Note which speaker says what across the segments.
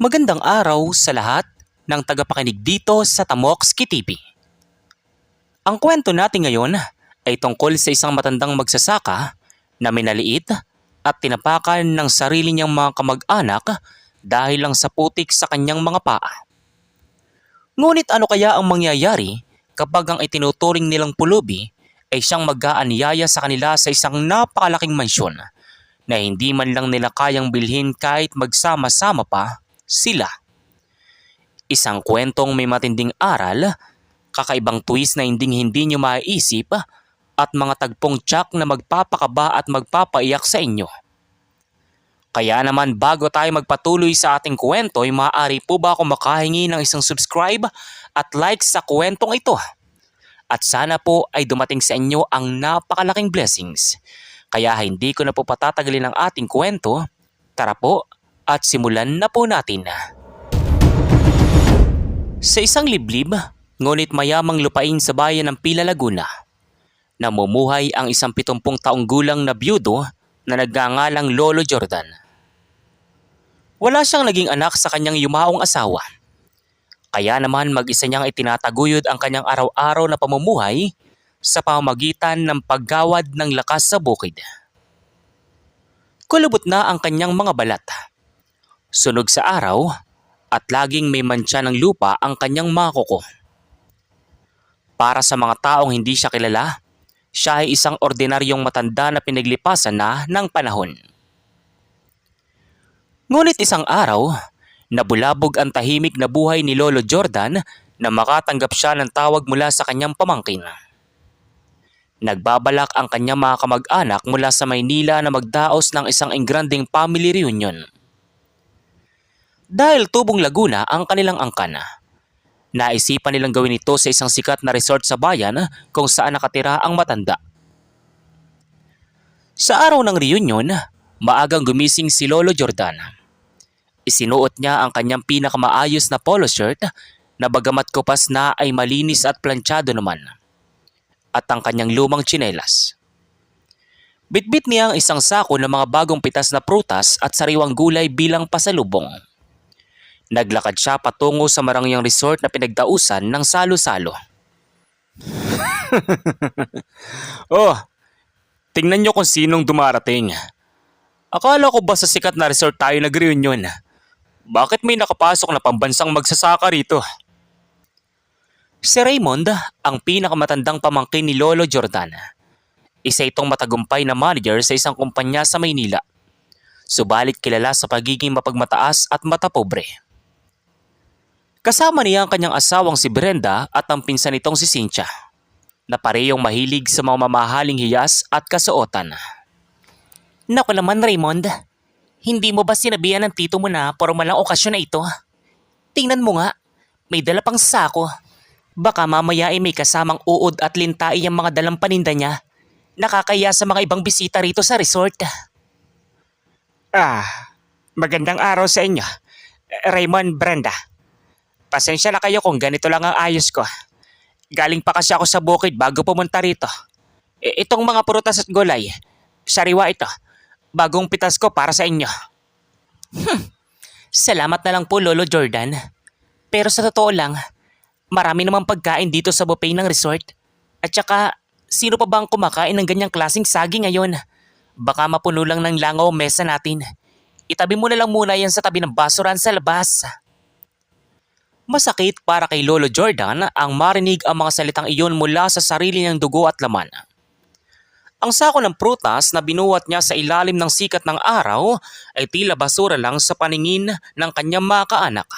Speaker 1: Magandang araw sa lahat ng tagapakinig dito sa Tamokski TV. Ang kwento natin ngayon ay tungkol sa isang matandang magsasaka na minaliit at tinapakan ng sarili niyang mga kamag-anak dahil lang sa putik sa kanyang mga paa. Ngunit ano kaya ang mangyayari kapag ang itinuturing nilang pulubi ay siyang mag-aanyaya sa kanila sa isang napakalaking mansyon na hindi man lang nila kayang bilhin kahit magsama-sama pa sila? Isang kwentong may matinding aral, kakaibang twist na hindi nyo maiisip at mga tagpong tsak na magpapakaba at magpapaiyak sa inyo. Kaya naman bago tayo magpatuloy sa ating kwento ay maaari po ba akong makahingi ng isang subscribe at like sa kwentong ito? At sana po ay dumating sa inyo ang napakalaking blessings. Kaya hindi ko na po patatagalin ang ating kwento. Tara po at simulan na po natin. Sa isang liblib, ngunit mayamang lupain sa bayan ng Pila, Laguna, namumuhay ang isang 70 taong gulang na byudo na nagngangalang Lolo Jordan. Wala siyang naging anak sa kanyang yumaong asawa. Kaya naman mag-isa niyang itinataguyod ang kanyang araw-araw na pamumuhay sa pamamagitan ng paggawad ng lakas sa bukid. Kulubot na ang kanyang mga balat. Sunog sa araw at laging may mantsa ng lupa ang kanyang mga kuko. Para sa mga taong hindi siya kilala, siya ay isang ordinaryong matanda na pinaglipasan na ng panahon. Ngunit isang araw, nabulabog ang tahimik na buhay ni Lolo Jordan na makatanggap siya ng tawag mula sa kanyang pamangkin. Nagbabalak ang kanyang mga kamag-anak mula sa Maynila na magdaos ng isang engranding family reunion. Dahil tubong Laguna ang kanilang angkan, naisipan nilang gawin ito sa isang sikat na resort sa bayan kung saan nakatira ang matanda. Sa araw ng reunion, maagang gumising si Lolo Jordan. Isinuot niya ang kanyang pinakamaayos na polo shirt na bagamat kupas na ay malinis at planchado naman, at ang kanyang lumang tsinelas. Bitbit niya ang isang sako ng mga bagong pitas na prutas at sariwang gulay bilang pasalubong. Naglakad siya patungo sa marangyang resort na pinagdausan ng salo-salo. Oh, tingnan niyo kung sinong dumarating. Akala ko ba sa sikat na resort tayo nag-reunion? Bakit may nakapasok na pambansang magsasaka rito? Si Raymond, ang pinakamatandang pamangkin ni Lolo Jordan. Isa itong matagumpay na manager sa isang kumpanya sa Maynila. Subalit kilala sa pagiging mapagmataas at matapobre. Kasama niya ang kanyang asawang si Brenda at ang pinsan nitong si Cynthia, na parehong mahilig sa mga mamahaling hiyas at kasuotan. Naku naman Raymond, hindi mo ba sinabihan ng tito mo na formal ang okasyon na ito? Tingnan mo nga, may dala pang sako. Baka mamaya ay may kasamang uod at lintai ang mga dalang paninda niya. Nakakaya sa mga ibang bisita rito sa resort. Magandang araw sa inyo, Raymond, Brenda. Pasensya na kayo kung ganito lang ang ayos ko. Galing pa kasi ako sa bukid bago pumunta rito. Itong mga prutas at gulay, sariwa ito. Bagong pitas ko para sa inyo. Salamat na lang po Lolo Jordan. Pero sa totoo lang, marami namang pagkain dito sa buffet ng resort. At saka, sino pa bang kumakain ng ganyang klaseng saging ngayon? Baka mapuno lang ng langaw mesa natin. Itabi mo na lang muna yan sa tabi ng basuran sa labas. Masakit para kay Lolo Jordan ang marinig ang mga salitang iyon mula sa sarili niyang dugo at laman. Ang sako ng prutas na binuhat niya sa ilalim ng sikat ng araw ay tila basura lang sa paningin ng kanyang mga kaanak.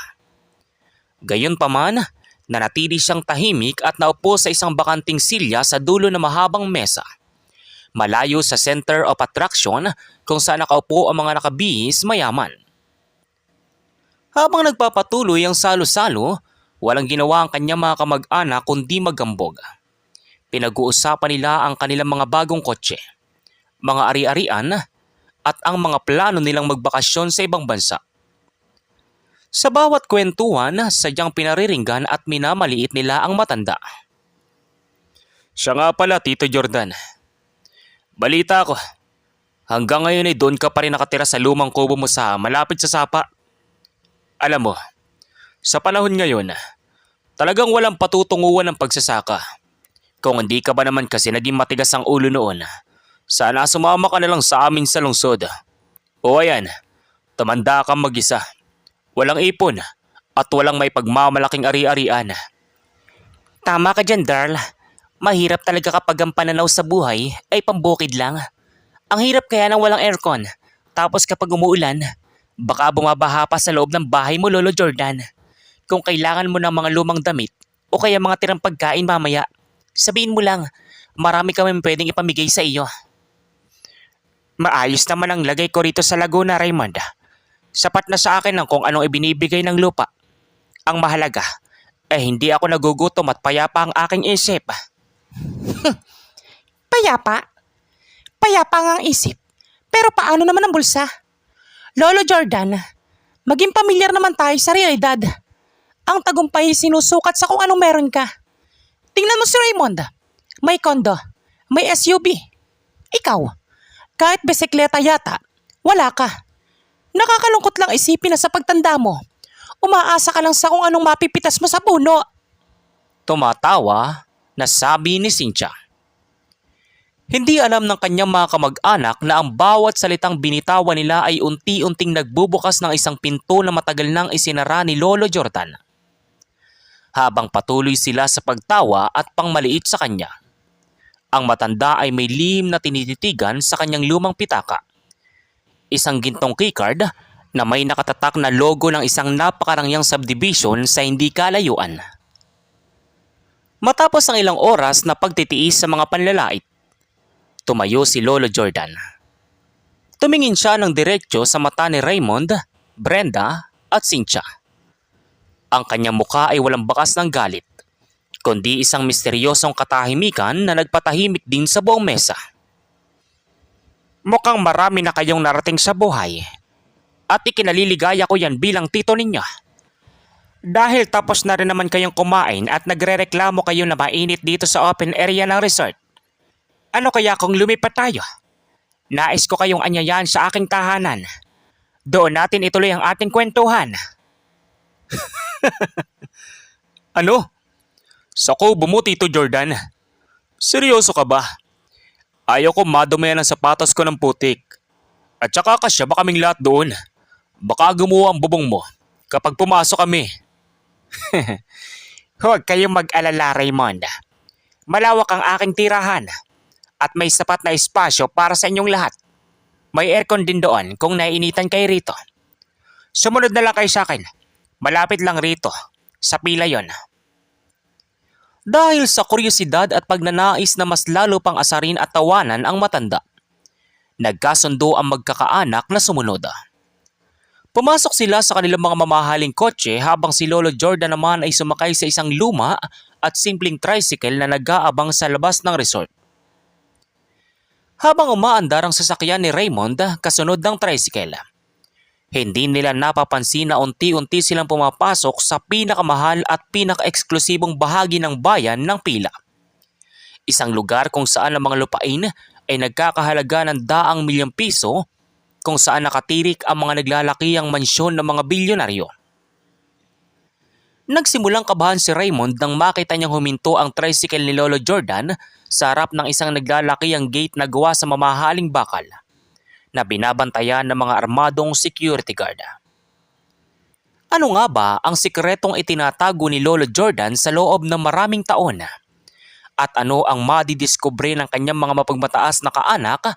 Speaker 1: Gayunpaman, nanatili siyang tahimik at naupo sa isang bakanting silya sa dulo ng mahabang mesa, malayo sa center of attraction kung saan nakaupo ang mga nakabihis mayaman. Habang nagpapatuloy ang salo-salo, walang ginawa ang kanyang mga kamag-anak kundi magambog. Pinag-uusapan nila ang kanilang mga bagong kotse, mga ari-arian at ang mga plano nilang magbakasyon sa ibang bansa. Sa bawat kwentuhan, sadyang pinariringgan at minamaliit nila ang matanda. Siya nga pala, Tito Jordan. Balita ko, hanggang ngayon ay doon ka pa rin nakatira sa lumang kubo mo sa malapit sa sapa. Alam mo, sa panahon ngayon, talagang walang patutunguhan ng pagsasaka. Kung hindi ka ba naman kasi naging matigas ang ulo noon, sana sumama ka na lang sa amin sa lungsod. O ayan, tumanda kang mag-isa. Walang ipon at walang may pagmamalaking ari-arian. Tama ka dyan, Darl. Mahirap talaga kapag ang pananaw sa buhay ay pambukid lang. Ang hirap kaya ng walang aircon. Tapos kapag umuulan, baka bumabaha pa sa loob ng bahay mo, Lolo Jordan. Kung kailangan mo ng mga lumang damit o kaya mga tirang pagkain mamaya, sabihin mo lang, marami kami pwedeng ipamigay sa iyo. Maayos naman ang lagay ko rito sa Laguna, Raymond. Sapat na sa akin ang kung anong ibinibigay ng lupa. Ang mahalaga, hindi ako nagugutom at payapa ang aking isip. Payapa? Payapa nga ang isip. Pero paano naman ang bulsa? Lolo Jordan, maging pamilyar naman tayo sa realidad. Ang tagumpay ay sinusukat sa kung anong meron ka. Tingnan mo si Raymond. May kondo, may SUV. Ikaw, kahit bisikleta yata, wala ka. Nakakalungkot lang isipin na sa pagtanda mo, umaasa ka lang sa kung anong mapipitas mo sa puno. Tumatawa na sabi ni Cynthia. Hindi alam ng kanyang mga kamag-anak na ang bawat salitang binitawan nila ay unti-unting nagbubukas ng isang pinto na matagal nang isinara ni Lolo Jordan. Habang patuloy sila sa pagtawa at pangmaliit sa kanya, ang matanda ay may lihim na tinititigan sa kanyang lumang pitaka. Isang gintong keycard na may nakatatak na logo ng isang napakarangyang subdivision sa hindi kalayuan. Matapos ang ilang oras na pagtitiis sa mga panlalait, tumayo si Lolo Jordan. Tumingin siya ng diretso sa mata ni Raymond, Brenda at Cynthia. Ang kanyang mukha ay walang bakas ng galit, kundi isang misteryosong katahimikan na nagpatahimik din sa buong mesa. Mukhang marami na kayong narating sa buhay at ikinaliligaya ko yan bilang tito ninyo. Dahil tapos na rin naman kayong kumain at nagrereklamo kayo na mainit dito sa open area ng resort. Ano kaya kung lumipat tayo? Nais ko kayong anyayahan sa aking tahanan. Doon natin ituloy ang ating kwentuhan. Ano? Sako bumuti Tito Jordan. Seryoso ka ba? Ayaw ko madumayan ang sapatos ko ng putik. At saka kasya ba kaming lahat doon? Baka gumuha ang bubong mo kapag pumasok kami. Huwag kayong mag-alala, Raymond. Malawak ang aking tirahan at may sapat na espasyo para sa inyong lahat. May aircon din doon kung naiinitan kayo rito. Sumunod na lang kayo sa akin. Malapit lang rito. Sa pila yon. Dahil sa kuryosidad at pagnanais na mas lalo pang asarin at tawanan ang matanda, nagkasundo ang magkakaanak na sumunod. Pumasok sila sa kanilang mga mamahaling kotse habang si Lolo Jordan naman ay sumakay sa isang luma at simpleng tricycle na nag-aabang sa labas ng resort. Habang umaandar ang sasakyan ni Raymond kasunod ng tricycle, hindi nila napapansin na unti-unti silang pumapasok sa pinakamahal at pinaka-eksklusibong bahagi ng bayan ng Pila. Isang lugar kung saan ang mga lupain ay nagkakahalaga ng daang milyong piso, kung saan nakatirik ang mga naglalakihang mansyon ng mga bilyonaryo. Nagsimulang kabahan si Raymond nang makita niyang huminto ang tricycle ni Lolo Jordan sa harap ng isang naglalakihang gate na gawa sa mamahaling bakal na binabantayan ng mga armadong security guard. Ano nga ba ang sikretong itinatago ni Lolo Jordan sa loob ng maraming taon? At ano ang madidiskubre ng kanyang mga mapagmataas na kaanak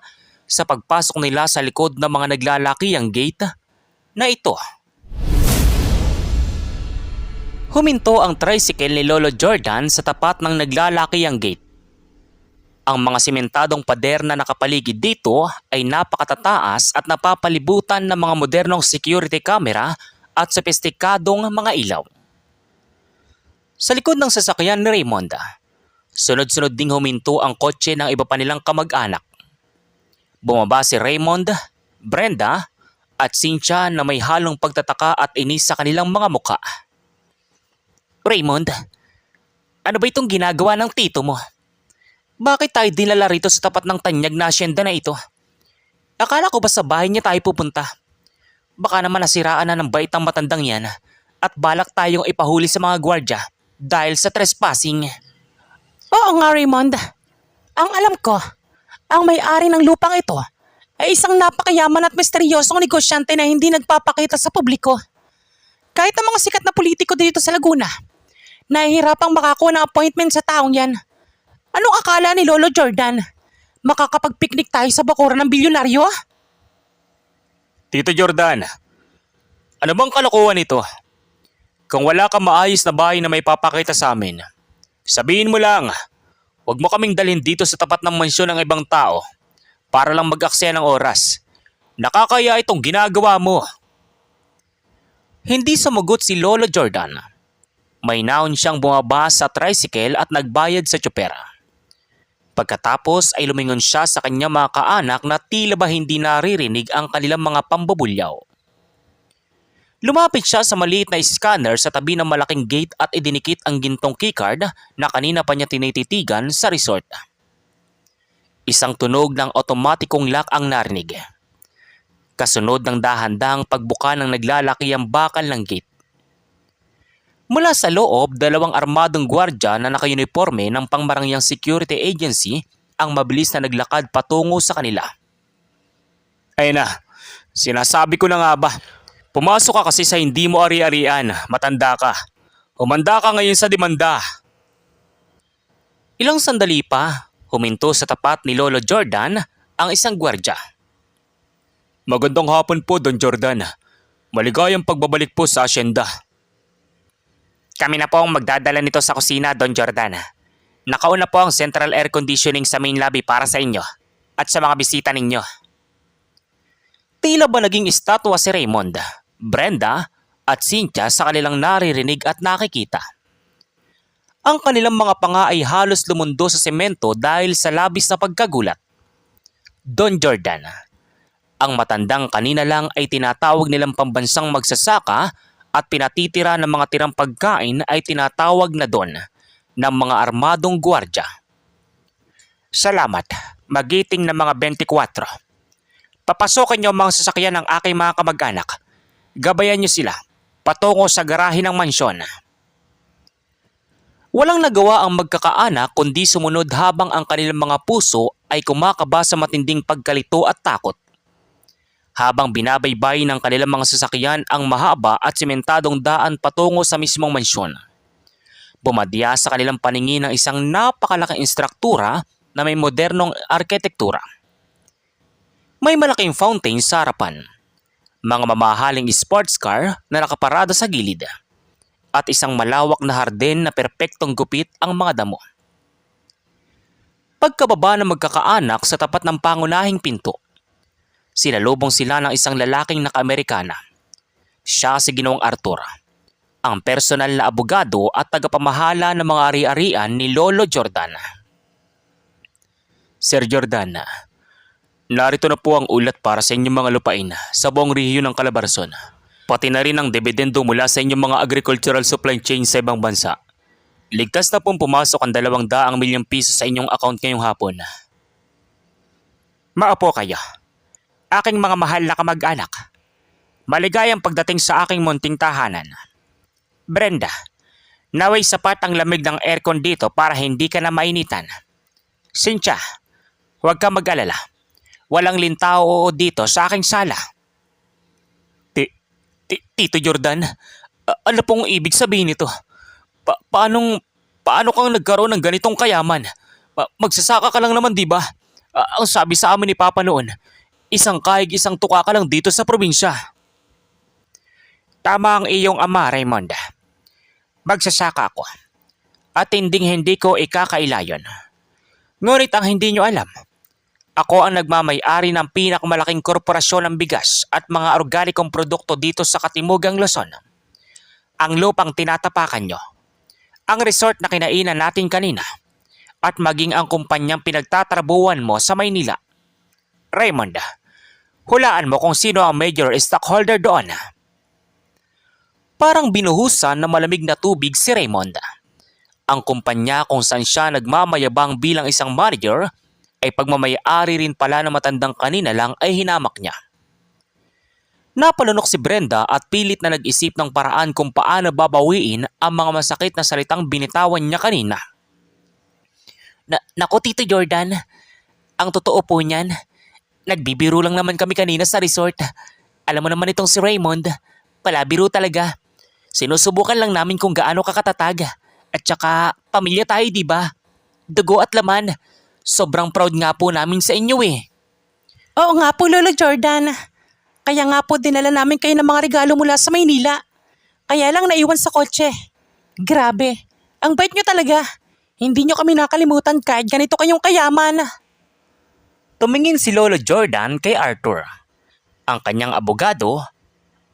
Speaker 1: sa pagpasok nila sa likod ng mga naglalakihang gate na ito? Huminto ang tricycle ni Lolo Jordan sa tapat ng naglalakihang gate. Ang mga simentadong pader na nakapaligid dito ay napakatataas at napapalibutan ng mga modernong security camera at sopistikadong mga ilaw. Sa likod ng sasakyan ni Raymond, sunod-sunod ding huminto ang kotse ng iba pa nilang kamag-anak. Bumaba si Raymond, Brenda at Cynthia na may halong pagtataka at inis sa kanilang mga mukha. Raymond, ano ba itong ginagawa ng tito mo? Bakit tayo dinala rito sa tapat ng tanyag na asyenda na ito? Akala ko ba sa bahay niya tayo pupunta? Baka naman nasiraan na ng bait ang matandang yan at balak tayong ipahuli sa mga gwardya dahil sa trespassing. Oo nga, Raymond. Ang alam ko, ang may-ari ng lupang ito ay isang napakayaman at misteryosong negosyante na hindi nagpapakita sa publiko. Kahit ang mga sikat na politiko dito sa Laguna, nahihirapang makakuha ng appointment sa taong yan. Anong akala ni Lolo Jordan? Makakapag-picnic tayo sa bakuran ng bilyonaryo?
Speaker 2: Tito Jordan, ano bang kalokohan ito? Kung wala kang maayos na bahay na may papakita sa amin, sabihin mo lang, huwag mo kaming dalhin dito sa tapat ng mansyon ng ibang tao para lang mag-aksaya ng oras. Nakakaya itong ginagawa mo.
Speaker 1: Hindi sumagot si Lolo Jordan. May naon siyang bumaba sa tricycle at nagbayad sa tsopera. Pagkatapos ay lumingon siya sa kanyang mga kaanak na tila ba hindi naririnig ang kanilang mga pambubulyaw. Lumapit siya sa maliit na scanner sa tabi ng malaking gate at idinikit ang gintong keycard na kanina pa niya tinititigan sa resort. Isang tunog ng otomatikong lock ang narinig. Kasunod ng dahan-dahang pagbuka ng naglalaki ang bakal ng gate. Mula sa loob, dalawang armadong gwardya na naka-uniforme ng pangmarangyang security agency ang mabilis na naglakad patungo sa kanila.
Speaker 2: Ayun na, sinasabi ko na nga ba, pumasok ka kasi sa hindi mo ari-arian, matanda ka. Humanda ka ngayon sa demanda.
Speaker 1: Ilang sandali pa, huminto sa tapat ni Lolo Jordan ang isang gwardya.
Speaker 2: Magandang hapon po, Don Jordan. Maligayang pagbabalik po sa asyenda.
Speaker 1: Kami na po ang magdadala nito sa kusina, Don Jordan. Nakauna po ang central air conditioning sa main lobby para sa inyo at sa mga bisita ninyo. Tila ba naging estatwa si Raymond, Brenda at Cynthia sa kanilang naririnig at nakikita. Ang kanilang mga panga ay halos lumundo sa semento dahil sa labis na pagkagulat. Don Jordan, ang matandang kanina lang ay tinatawag nilang pambansang magsasaka at pinatitira ng mga tirang pagkain ay tinatawag na doon ng mga armadong gwardya. Salamat, magiting na mga 24. Papasokin niyo ang mga sasakyan ng aking mga kamag-anak. Gabayan niyo sila patungo sa garahe ng mansyon. Walang nagawa ang magkakaanak kundi sumunod habang ang kanilang mga puso ay kumakaba sa matinding pagkalito at takot. Habang binabaybay ng kanilang mga sasakyan ang mahaba at simentadong daan patungo sa mismong mansyon. Bumadya sa kanilang paningin ng isang napakalaking istruktura na may modernong arkitektura. May malaking fountain sa harapan, mga mamahaling sports car na nakaparada sa gilid, at isang malawak na hardin na perpektong gupit ang mga damo. Pagkababa ng magkakaanak sa tapat ng pangunahing pinto, sinalubong sila ng isang lalaking naka-Amerikana. Siya si Ginoong Arthur, ang personal na abogado at tagapamahala ng mga ari-arian ni Lolo Jordan.
Speaker 2: Sir Jordan, narito na po ang ulat para sa inyong mga lupain sa buong rehiyon ng Calabarzon. Pati na rin ang dividendo mula sa inyong mga agricultural supply chain sa ibang bansa. Ligtas na pong pumasok ang 200 milyong piso sa inyong account ngayong hapon.
Speaker 1: Maapo kayo, aking mga mahal na kamag-anak. Maligayang pagdating sa aking munting tahanan. Brenda, naway sapat ang lamig ng aircon dito para hindi ka na mainitan. Cynthia, huwag ka mag-alala. Walang lintao dito sa aking sala.
Speaker 2: Tito Jordan, ano pong ibig sabihin nito? Paano kang nagkaroon ng ganitong kayaman? Magsasaka ka lang naman, di ba? Ang sabi sa amin ni Papa noon, isang kahig isang tuka ka lang dito sa probinsya.
Speaker 1: Tama ang iyong ama, Raymond. Magsasaka ako. At hindi ko ikakailayon. Ngunit ang hindi nyo alam, ako ang nagmamay-ari ng pinakamalaking korporasyon ng bigas at mga organikong produkto dito sa Katimugang Luzon. Ang lupang tinatapakan nyo, ang resort na kinainan natin kanina, at maging ang kumpanyang pinagtatrabuhan mo sa Maynila. Raymond, hulaan mo kung sino ang major stockholder doon. Parang binuhusan na malamig na tubig si Raymond. Ang kumpanya kung saan siya nagmamayabang bilang isang manager ay pagmamayari rin pala na matandang kanina lang ay hinamak niya. Napalunok si Brenda at pilit na nag-isip ng paraan kung paano babawiin ang mga masakit na salitang binitawan niya kanina. Naku Tito Jordan, ang totoo po niyan, nagbibiro lang naman kami kanina sa resort. Alam mo naman itong si Raymond, palabiro talaga. Sinusubukan lang namin kung gaano kakatatag. At saka, pamilya tayo diba? Dugo at laman. Sobrang proud nga po namin sa inyo eh. Oo nga po Lolo Jordan. Kaya nga po dinala namin kayo ng mga regalo mula sa Maynila. Kaya lang naiwan sa kotse. Grabe, ang bait nyo talaga. Hindi nyo kami nakalimutan kahit ganito kayong kayaman. Tumingin si Lolo Jordan kay Arthur, ang kanyang abogado,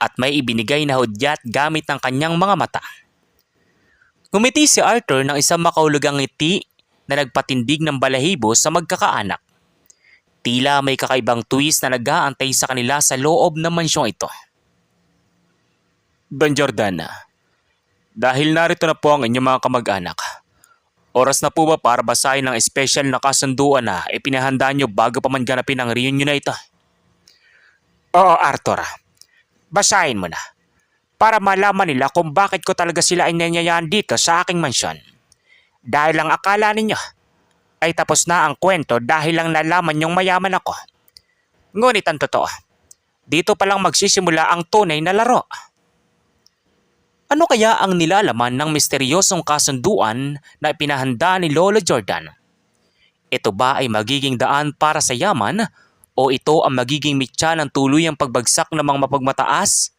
Speaker 1: at may ibinigay na hudyat gamit ng kanyang mga mata. Ngumiti si Arthur ng isang makaulugang ngiti na nagpatindig ng balahibo sa magkakaanak. Tila may kakaibang twist na nag-aantay sa kanila sa loob ng mansyong ito.
Speaker 2: Don Jordan, dahil narito na po ang inyong mga kamag-anak, oras na po ba para basahin ang espesyal na kasunduan na ipinahanda nyo bago pa man ganapin ang reunion na ito? Oo Arthur, basahin mo na para malaman nila kung bakit ko talaga sila inanyayaan dito sa aking mansyon. Dahil ang akala ninyo ay tapos na ang kwento dahil lang nalaman yung mayaman ako. Ngunit ang totoo, dito palang magsisimula ang tunay na laro.
Speaker 1: Ano kaya ang nilalaman ng misteryosong kasunduan na ipinahanda ni Lolo Jordan? Ito ba ay magiging daan para sa yaman o ito ang magiging mitya ng tuluyang pagbagsak ng mga mapagmataas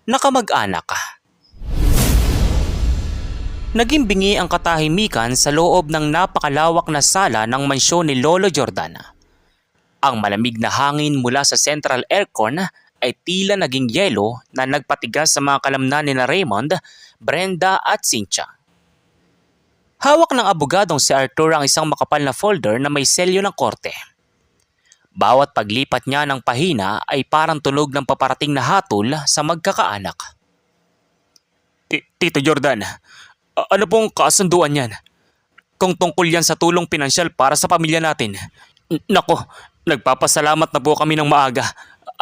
Speaker 1: na kamag-anak? Naging bingi ang katahimikan sa loob ng napakalawak na sala ng mansyon ni Lolo Jordan. Ang malamig na hangin mula sa central aircon ay tila naging yelo na nagpatigas sa mga kalamnan ni na Raymond, Brenda at Cynthia. Hawak ng abogadong si Arthur ang isang makapal na folder na may selyo ng korte. Bawat paglipat niya ng pahina ay parang tunog ng paparating na hatol sa magkakaanak.
Speaker 2: Tito Jordan, ano pong kasunduan yan? Kung tungkol yan sa tulong pinansyal para sa pamilya natin.
Speaker 1: Nako, nagpapasalamat na po kami ng maaga.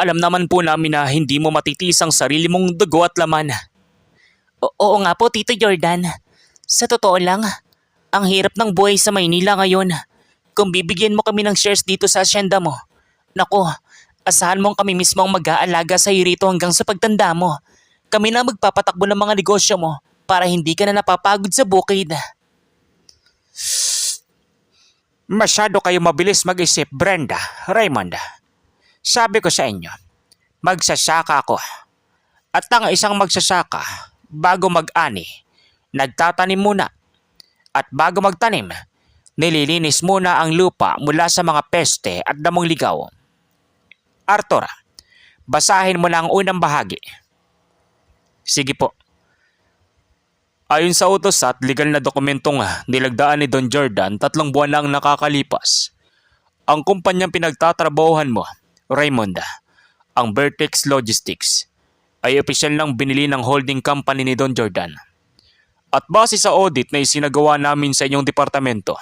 Speaker 1: Alam naman po namin na hindi mo matitiis ang sarili mong dugo at laman. Oo nga po Tito Jordan. Sa totoo lang, ang hirap ng buhay sa Maynila ngayon. Kung bibigyan mo kami ng shares dito sa asyenda mo, nako, asahan mong kami mismo ang mag-aalaga sa iyo rito hanggang sa pagtanda mo. Kami na magpapatakbo ng mga negosyo mo para hindi ka na napapagod sa bukid.
Speaker 2: Masyado kayo mabilis mag-isip, Brenda, Raymond. Sabi ko sa inyo, magsasaka ako. At ang isang magsasaka, bago mag-ani, nagtatanim muna. At bago magtanim, nililinis muna ang lupa mula sa mga peste at damong ligaw. Arthur, basahin mo na ang unang bahagi.
Speaker 1: Sige po.
Speaker 2: Ayon sa utos at legal na dokumentong nilagdaan ni Don Jordan, 3 buwan lang nakakalipas. Ang kumpanyang pinagtatrabahuhan mo, Raymond, ang Vertex Logistics, ay opisyal lang binili ng holding company ni Don Jordan. At base sa audit na isinagawa namin sa inyong departamento,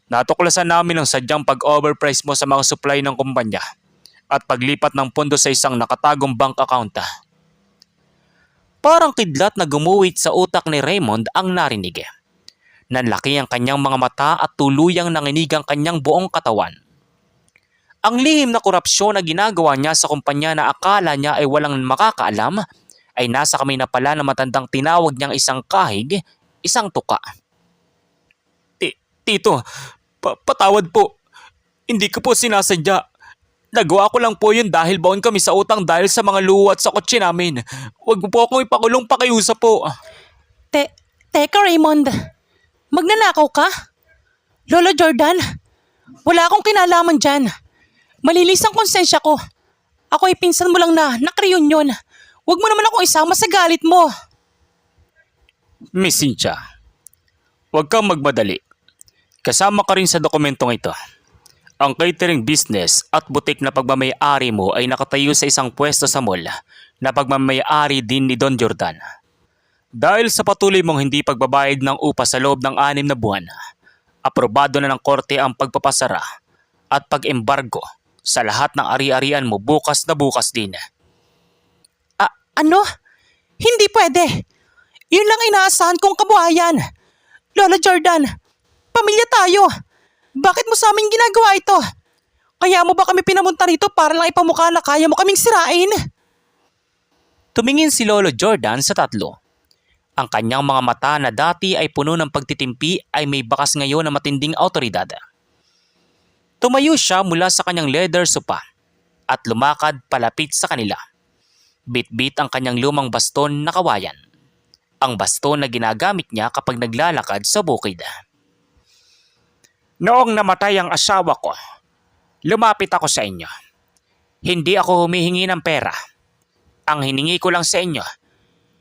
Speaker 2: natuklasan namin ang sadyang pag-overprice mo sa mga supply ng kumpanya at paglipat ng pondo sa isang nakatagong bank account.
Speaker 1: Parang kidlat na gumuwit sa utak ni Raymond ang narinig. Nanlaki ang kanyang mga mata at tuluyang nanginig ang kanyang buong katawan. Ang lihim na korupsyon na ginagawa niya sa kumpanya na akala niya ay walang makakaalam ay nasa kamay na pala ng matandang tinawag niyang isang kahig, isang tuka.
Speaker 2: Tito, patawad po. Hindi ko po sinasadya. Nagawa ko lang po yun dahil baon kami sa utang dahil sa mga luwat sa kotse namin. Huwag mo po akong ipakulong, pakiusap po.
Speaker 3: Teka Raymond, magnanakaw ka? Lolo Jordan, wala akong kinalaman dyan. Malinis ang konsensya ko. Ako ay pinsan mo lang na naka-reunion. Huwag mo naman akong isama sa galit mo.
Speaker 2: Miss Cynthia, huwag kang magmadali. Kasama ka rin sa dokumentong ito. Ang catering business at butik na pagmamay-ari mo ay nakatayo sa isang pwesto sa mall na pagmamay-ari din ni Don Jordan. Dahil sa patuloy mong hindi pagbabayad ng upa sa loob ng 6 na buwan, aprobado na ng korte ang pagpapasara at pag-embargo sa lahat ng ari-arian mo bukas na bukas din.
Speaker 3: Ano? Hindi pwede. Yun lang inaasahan kong kabuhayan. Lola Jordan, pamilya tayo. Bakit mo sa amin ginagawa ito? Kaya mo ba kami pinamunta rito para lang ipamukha na kaya mo kaming sirain?
Speaker 1: Tumingin si Lolo Jordan sa tatlo. Ang kanyang mga mata na dati ay puno ng pagtitimpi ay may bakas ngayon na matinding autoridad. Tumayo siya mula sa kanyang leather sofa at lumakad palapit sa kanila. Bit-bit ang kanyang lumang baston na kawayan. Ang baston na ginagamit niya kapag naglalakad sa bukid.
Speaker 2: Noong namatay ang asawa ko, lumapit ako sa inyo. Hindi ako humihingi ng pera. Ang hiningi ko lang sa inyo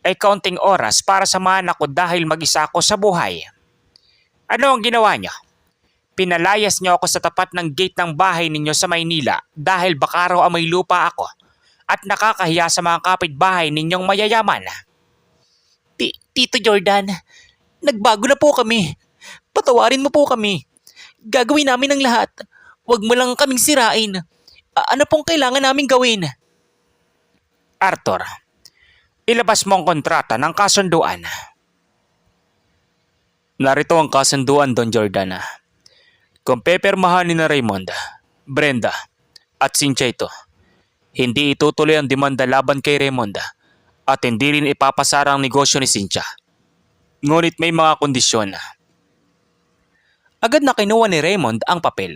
Speaker 2: ay kaunting oras para samahan ako dahil mag-isa ako sa buhay. Ano ang ginawa niyo? Pinalayas niyo ako sa tapat ng gate ng bahay ninyo sa Maynila dahil baka raw amoy lupa ako at nakakahiya sa mga kapitbahay ninyong mayayaman.
Speaker 3: Tito Jordan, nagbago na po kami. Patawarin mo po kami. Gagawin namin ang lahat. Huwag mo lang kaming sirain. Ano pong kailangan naming gawin?
Speaker 2: Arthur, ilabas mo ang kontrata ng kasunduan.
Speaker 1: Narito ang kasunduan, Don Jordan. Kung pepermahan ni na Raymond, Brenda at Cynthia ito, hindi itutuloy ang demanda laban kay Raymond at hindi rin ipapasara ang negosyo ni Cynthia. Ngunit may mga kondisyon. Agad na kinuha ni Raymond ang papel.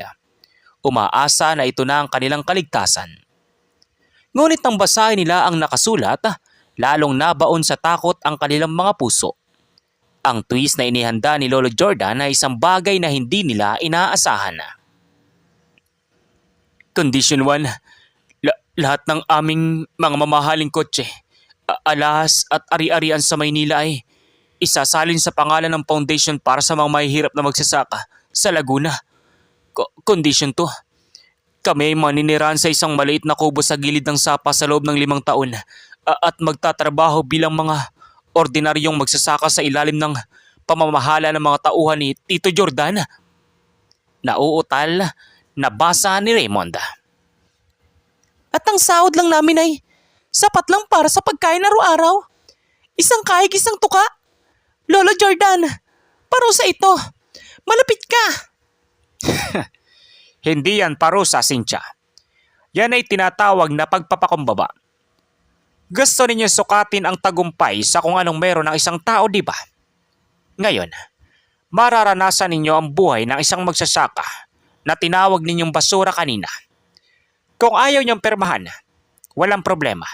Speaker 1: Umaasa na ito na ang kanilang kaligtasan. Ngunit nang basahin nila ang nakasulat, lalong nabaon sa takot ang kanilang mga puso. Ang twist na inihanda ni Lolo Jordan ay isang bagay na hindi nila inaasahan. Condition 1, lahat ng aming mga mamahaling kotse, alahas at ari-arian sa Maynila ay isasalin sa pangalan ng foundation para sa mga mahihirap na magsasaka sa Laguna. Condition 2, kami ay maninirahan sa isang maliit na kubo sa gilid ng sapa sa loob ng 5 taon at magtatrabaho bilang mga ordinaryong magsasaka sa ilalim ng pamamahala ng mga tauhan ni Tito Jordan. Nauutal na basa ni Raymond.
Speaker 3: At ang sahod lang namin ay sapat lang para sa pagkain araw-araw. Isang kahig, isang tuka. Lolo Jordan, parusa ito. Malapit ka.
Speaker 2: Hindi yan parusa, Cynthia. Yan ay tinatawag na pagpapakumbaba. Gusto ninyo sukatin ang tagumpay sa kung anong meron ng isang tao, di ba? Ngayon, mararanasan ninyo ang buhay ng isang magsasaka na tinawag ninyong basura kanina. Kung ayaw niyong permahan, walang problema.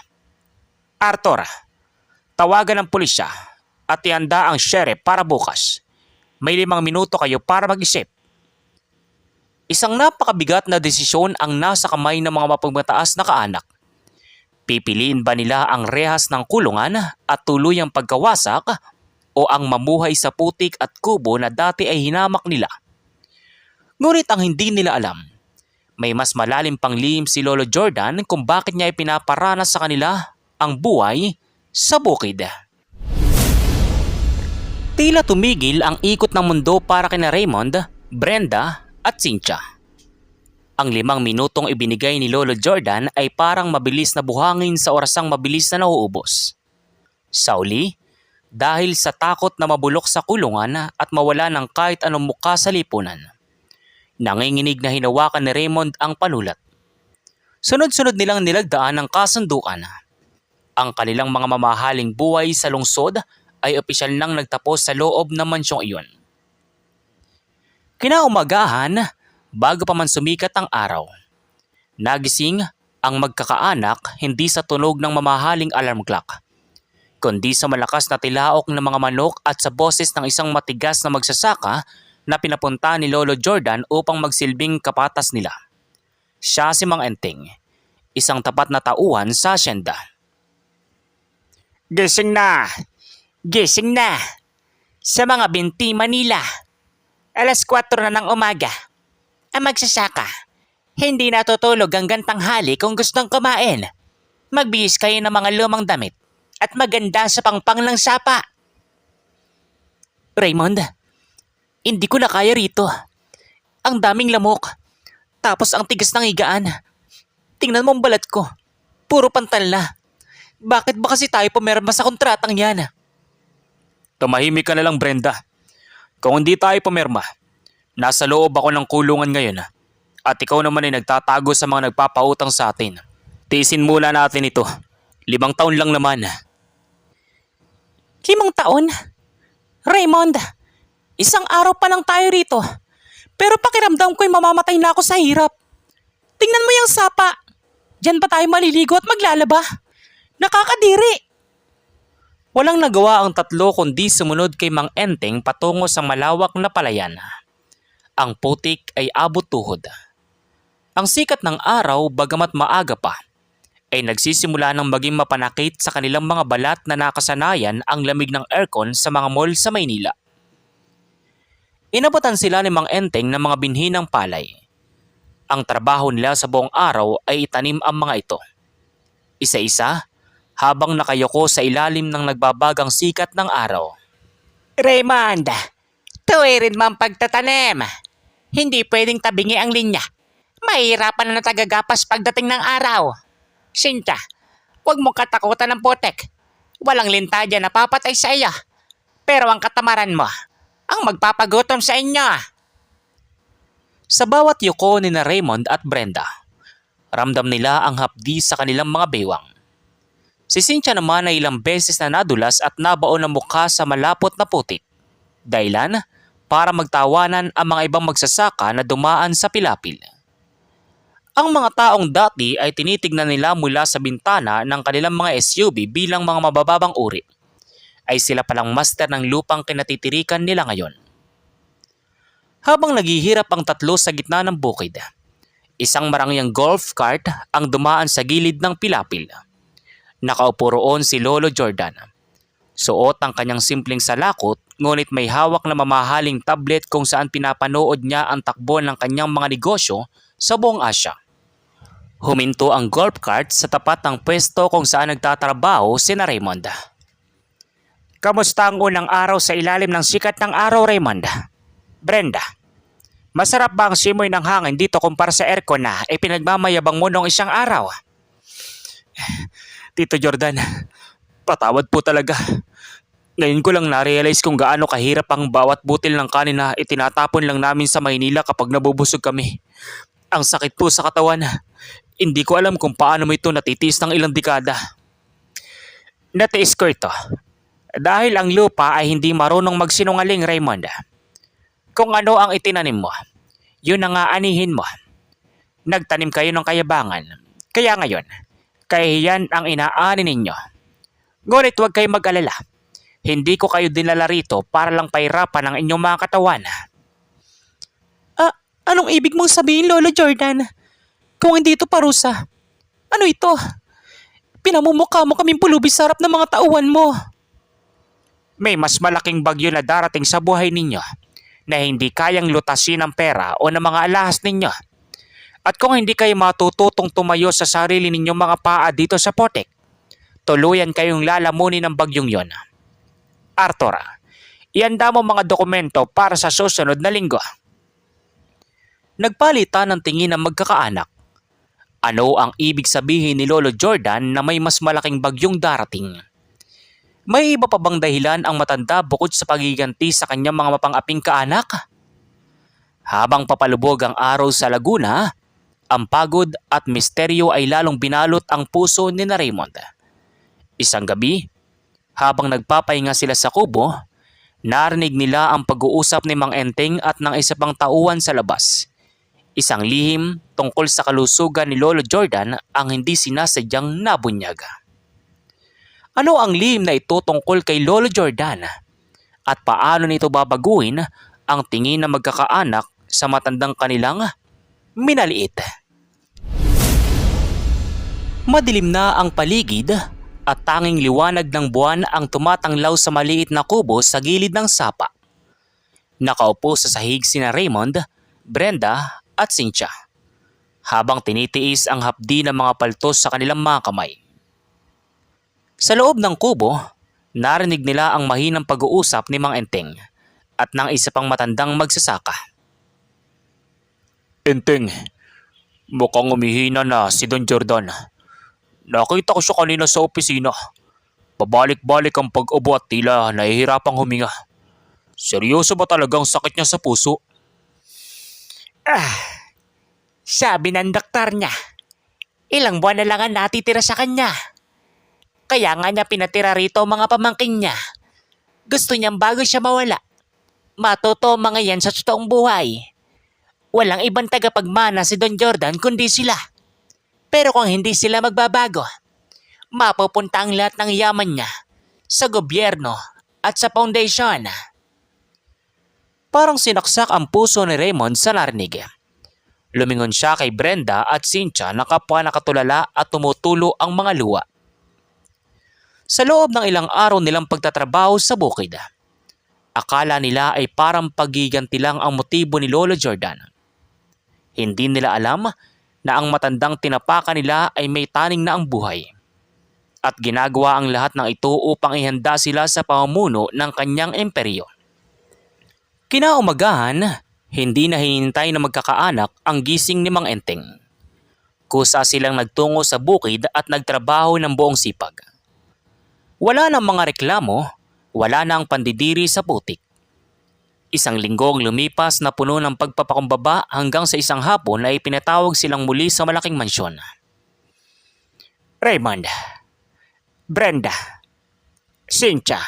Speaker 2: Arthur, tawagan ng pulisya at ihanda ang sheriff para bukas. May 5 minuto kayo para mag-isip.
Speaker 1: Isang napakabigat na desisyon ang nasa kamay ng mga mapagmataas na kaanak. Pipiliin ba nila ang rehas ng kulungan at tuluyang pagkawasak o ang mamuhay sa putik at kubo na dati ay hinamak nila? Ngunit ang hindi nila alam, may mas malalim pang lihim si Lolo Jordan kung bakit niya ipinaparanas sa kanila ang buhay sa bukid. Tila tumigil ang ikot ng mundo para kina Raymond, Brenda at Cynthia. Ang 5 minutong ibinigay ni Lolo Jordan ay parang mabilis na buhangin sa orasang mabilis na nauubos. Sa uli, dahil sa takot na mabulok sa kulungan at mawala ng kahit anong mukha sa lipunan, nanginginig na hinawakan ni Raymond ang panulat. Sunod-sunod nilang nilagdaan ang kasunduan. Ang kanilang mga mamahaling buhay sa lungsod ay opisyal nang nagtapos sa loob ng mansyong iyon. Kinaumagahan, bago pa man sumikat ang araw, nagising ang magkakaanak hindi sa tunog ng mamahaling alarm clock, kundi sa malakas na tilaok ng mga manok at sa boses ng isang matigas na magsasaka na pinapunta ni Lolo Jordan upang magsilbing kapatas nila. Siya si Mang Enteng, isang tapat na tauhan sa asyenda.
Speaker 2: Gising na! Gising na! Sa mga binti Manila, 4:00 na ng umaga. Ang magsasaka, hindi natutulog hanggang tanghali kung gustong kumain. Magbihis kayo ng mga lumang damit at maganda sa pangpang ng sapa.
Speaker 3: Raymond, hindi ko na kaya rito. Ang daming lamok. Tapos ang tigas ng higaan. Tingnan mo ang balat ko. Puro pantal na.
Speaker 1: Bakit ba kasi tayo pumirma sa kontratang yan?
Speaker 2: Tumahimik ka na lang, Brenda. Kung hindi tayo pumirma, nasa loob ako ng kulungan ngayon at ikaw naman ay nagtatago sa mga nagpapautang sa atin. Tiisin muna natin ito. 5 taon lang naman.
Speaker 3: 5 taon? Raymond, isang araw pa lang tayo rito. Pero pakiramdam ko'y mamamatay na ako sa hirap. Tingnan mo yung sapa. Diyan pa tayo maliligo at maglalaba. Nakakadiri.
Speaker 1: Walang nagawa ang tatlo kundi sumunod kay Mang Enteng patungo sa malawak na palayan. Ang putik ay abot tuhod. Ang sikat ng araw, bagamat maaga pa, ay nagsisimula ng maging mapanakit sa kanilang mga balat na nakasanayan ang lamig ng aircon sa mga mall sa Maynila. Inabutan sila ni Mang Enteng ng mga binhi ng palay. Ang trabaho nila sa buong araw ay itanim ang mga ito. Isa-isa, habang nakayoko sa ilalim ng nagbabagang sikat ng araw.
Speaker 3: Raymond, tuwirin mo ang pagtatanim. Hindi pwedeng tabingi ang linya. Mahirapan na tagagapas pagdating ng araw. Cynthia, huwag mong katakutan ng putek. Walang linta dyan na papatay sa iyo. Pero ang katamaran mo, ang magpapagutom sa inyo.
Speaker 1: Sa bawat yuko ni na Raymond at Brenda, ramdam nila ang hapdi sa kanilang mga bewang. Si Cynthia naman ay ilang beses na nadulas at nabaon ng mukha sa malapot na putik. Dahilan para magtawanan ang mga ibang magsasaka na dumaan sa pilapil. Ang mga taong dati ay tinitignan nila mula sa bintana ng kanilang mga SUV bilang mga mabababang uri, ay sila palang master ng lupang kinatitirikan nila ngayon. Habang naghihirap ang tatlo sa gitna ng bukid, isang marangyang golf cart ang dumaan sa gilid ng pilapil. Nakaupo roon si Lolo Jordan. Suot ang kanyang simpleng salakot, ngunit may hawak na mamahaling tablet kung saan pinapanood niya ang takbo ng kanyang mga negosyo sa buong Asya. Huminto ang golf cart sa tapat ng pwesto kung saan nagtatrabaho si na Raymond.
Speaker 2: Kamusta ang unang araw sa ilalim ng sikat ng araw, Raymond? Brenda, masarap ba ang simoy ng hangin dito kumpara sa aircon na pinagmamayabang mo noong isang araw?
Speaker 1: Tito Jordan, patawad po talaga. Ngayon ko lang na-realize kung gaano kahirap ang bawat butil ng kanin na itinatapon lang namin sa Maynila kapag nabubusog kami. Ang sakit po sa katawan. Hindi ko alam kung paano mo ito natitiis ng ilang dekada.
Speaker 2: Natiis ko ito. Dahil ang lupa ay hindi marunong magsinungaling, Raymond. Kung ano ang itinanim mo, yun ang aanihin mo. Nagtanim kayo ng kayabangan. Kaya ngayon, kahihiyan ang inaani ninyo. Ngunit huwag kayong mag-alala. Hindi ko kayo dinala rito para lang pahirapan ang inyong mga katawan.
Speaker 3: Anong ibig mong sabihin, Lolo Jordan? Kung hindi ito parusa, ano ito? Pinamumukha mo kaming pulubi sa harap ng mga tauhan mo.
Speaker 2: May mas malaking bagyo na darating sa buhay ninyo na hindi kayang lutasin ng pera o ng mga alahas ninyo. At kung hindi kayo matututong tumayo sa sarili ninyong mga paa dito sa potek, tuluyan kayong lalamunin ng bagyong yon. Arthur, ihanda mo mga dokumento para sa susunod na linggo.
Speaker 1: Nagpalitan ng tingin ng magkakaanak. Ano ang ibig sabihin ni Lolo Jordan na may mas malaking bagyong darating? May iba pa bang dahilan ang matanda bukod sa pagiganti sa kanyang mga mapang-aping kaanak? Habang papalubog ang araw sa Laguna, ang pagod at misteryo ay lalong binalot ang puso ni na Raymond. Isang gabi, habang nagpapahinga sila sa kubo, narinig nila ang pag-uusap ni Mang Enteng at ng isa pang tauhan sa labas. Isang lihim tungkol sa kalusugan ni Lolo Jordan ang hindi sinasadyang nabunyag. Ano ang lihim na ito tungkol kay Lolo Jordan? At paano nito babaguhin ang tingin ng magkakaanak sa matandang kanilang minaliit? Madilim na ang paligid at tanging liwanag ng buwan ang tumatanglaw sa maliit na kubo sa gilid ng sapa. Nakaupo sa sahig sina Raymond, Brenda at Cynthia, habang tinitiis ang hapdi ng mga paltos sa kanilang mga kamay. Sa loob ng kubo, narinig nila ang mahinang pag-uusap ni Mang Enteng at ng isa pang matandang magsasaka.
Speaker 2: Enteng, mukhang umihina na si Don Jordan. Nakita ko siya kanina sa opisina. Pabalik-balik ang pag-ubo at tila nahihirapang huminga. Seryoso ba talagang sakit niya sa puso?
Speaker 3: Sabi ng doktor niya, ilang buwan na lang ang natitira sa kanya. Kaya nga niya pinatira rito ang mga pamangking niya. Gusto niyang bago siya mawala, matuto ang mga yan sa totoong buhay. Walang ibang tagapagmana si Don Jordan kundi sila. Pero kung hindi sila magbabago, mapupunta ang lahat ng yaman niya sa gobyerno at sa foundation.
Speaker 1: Parang sinaksak ang puso ni Raymond sa narinig. Lumingon siya kay Brenda at Cynthia na kapwa nakatulala at tumutulo ang mga luha. Sa loob ng ilang araw nilang pagtatrabaho sa bukid, akala nila ay parang pagiganti lang ang motibo ni Lolo Jordan. Hindi nila alam na ang matandang tinapakan nila ay may taning na ang buhay. At ginagawa ang lahat ng ito upang ihanda sila sa pamumuno ng kanyang imperyo. Kinaumagahan, hindi na hinintay na magkakaanak ang gising ni Mang Enteng. Kusa silang nagtungo sa bukid at nagtrabaho ng buong sipag. Wala nang mga reklamo, wala na ang pandidiri sa putik. Isang linggong lumipas na puno ng pagpapakumbaba hanggang sa isang hapon ay pinatawag silang muli sa malaking mansyon.
Speaker 3: Raymond, Brenda, Cynthia,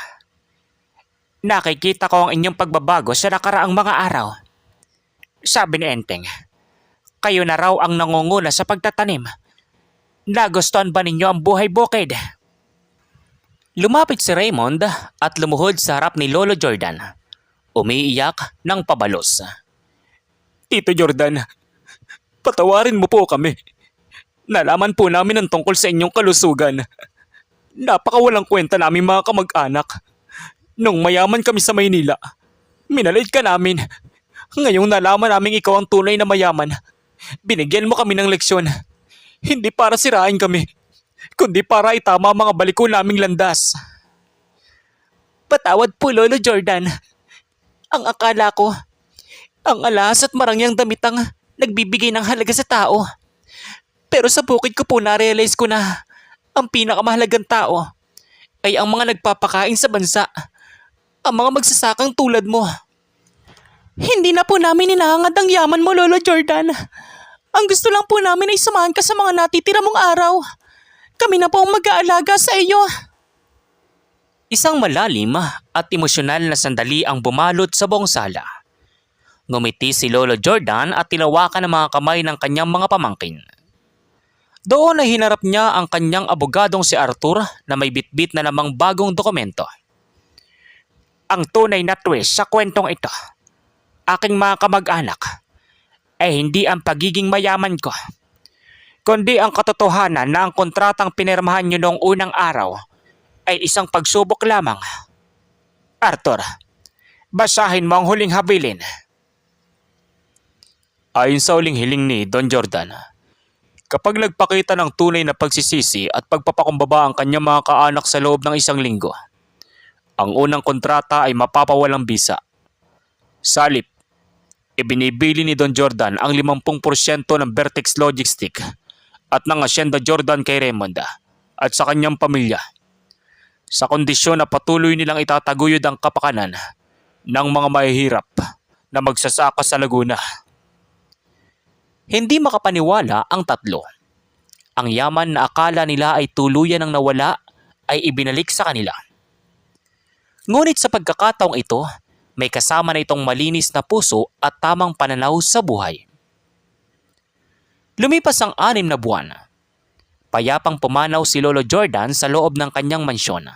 Speaker 3: nakikita ko ang inyong pagbabago sa nakaraang mga araw. Sabi ni Enteng, kayo na raw ang nangunguna sa pagtatanim. Nagustuhan ba ninyo ang buhay bukid?
Speaker 1: Lumapit si Raymond at lumuhod sa harap ni Lolo Jordan. Umiiyak ng pabalos.
Speaker 2: Tito Jordan, patawarin mo po kami. Nalaman po namin ang tungkol sa inyong kalusugan. Napakawalang kwenta namin mga kamag-anak. Nung mayaman kami sa Maynila, minalit ka namin. Ngayong nalaman namin ikaw ang tunay na mayaman, binigyan mo kami ng leksyon. Hindi para sirain kami, kundi para itama ang mga baliko naming landas.
Speaker 3: Patawad po, Lolo Jordan. Ang akala ko, ang alas at marangyang damit ang nagbibigay ng halaga sa tao. Pero sa bukid ko po na-realize ko na ang pinakamahalagang tao ay ang mga nagpapakain sa bansa, ang mga magsasakang tulad mo. Hindi na po namin hinahangad ang yaman mo, Lolo Jordan. Ang gusto lang po namin ay samahan ka sa mga natitira mong araw. Kami na po ang mag-aalaga sa iyo.
Speaker 1: Isang malalim at emosyonal na sandali ang bumalot sa buong sala. Ngumiti si Lolo Jordan at tinawakan ang mga kamay ng kanyang mga pamangkin. Doon ay hinarap niya ang kanyang abogadong si Arthur na may bitbit na namang bagong dokumento.
Speaker 3: Ang tunay na twist sa kwentong ito, aking mga kamag-anak, ay hindi ang pagiging mayaman ko, kundi ang katotohanan na ang kontratang pinirmahan niyo noong unang araw ay isang pagsubok lamang. Arthur, basahin mo ang huling habilin.
Speaker 2: Ayon sa uling hiling ni Don Jordan, kapag nagpakita ng tunay na pagsisisi at pagpapakumbaba ang kanyang mga kaanak sa loob ng isang linggo, ang unang kontrata ay mapapawalang bisa. Salip, ibinibili ni Don Jordan ang 50% ng Vertex Logistic at ng Hacienda Jordan kay Raymond at sa kanyang pamilya, sa kondisyon na patuloy nilang itataguyod ang kapakanan ng mga mahihirap na magsasaka sa Laguna.
Speaker 1: Hindi makapaniwala ang tatlo. Ang yaman na akala nila ay tuluyan ng nawala ay ibinalik sa kanila. Ngunit sa pagkakataong ito, may kasama na itong malinis na puso at tamang pananaw sa buhay. Lumipas ang 6 na buwan. Payapang pumanaw si Lolo Jordan sa loob ng kanyang mansyon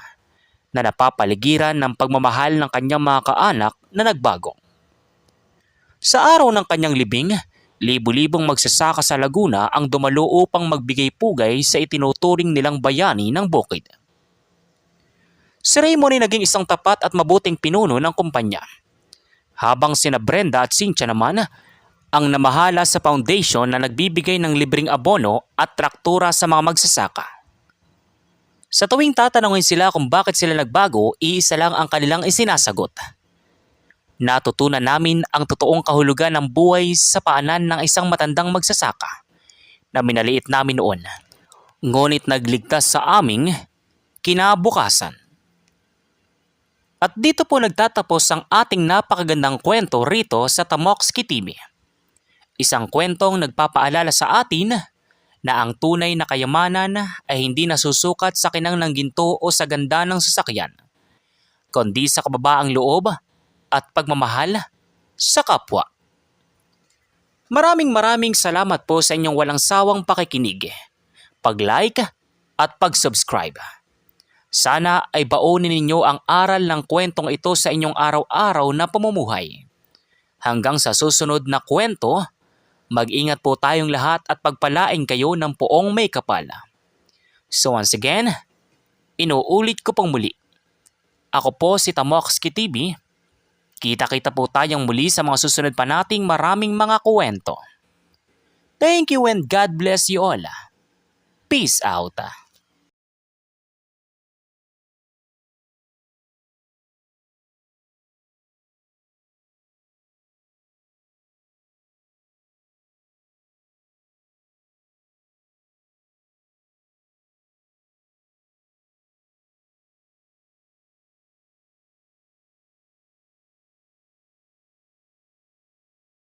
Speaker 1: na napapaligiran ng pagmamahal ng kanyang mga kaanak na nagbago. Sa araw ng kanyang libing, libu-libong magsasaka sa Laguna ang dumalo upang magbigay pugay sa itinuturing nilang bayani ng bukid. Si Raymond ay naging isang tapat at mabuting pinuno ng kumpanya, habang sina Brenda at Cynthia naman ang namahala sa foundation na nagbibigay ng libreng abono at traktura sa mga magsasaka. Sa tuwing tatanungin sila kung bakit sila nagbago, iisa lang ang kanilang isinasagot. Natutunan namin ang totoong kahulugan ng buhay sa paanan ng isang matandang magsasaka na minaliit namin noon. ngunit nagligtas sa aming kinabukasan. At dito po nagtatapos ang ating napakagandang kwento rito sa Tamokski TV. Isang kwentong nagpapaalala sa atin na ang tunay na kayamanan ay hindi nasusukat sa kinang ng ginto o sa ganda ng sasakyan, kundi sa kababaang loob at pagmamahal sa kapwa. Maraming salamat po sa inyong walang sawang pakikinig, pag-like at pag-subscribe. Sana ay baunin ninyo ang aral ng kwentong ito sa inyong araw-araw na pamumuhay. Hanggang sa susunod na kwento, mag-ingat po tayong lahat at pagpalain kayo ng poong may kapal. So once again, inuulit ko pong muli. Ako po si Tamokski TV. Kita-kita po tayong muli sa mga susunod pa nating maraming mga kwento. Thank you and God bless you all. Peace out.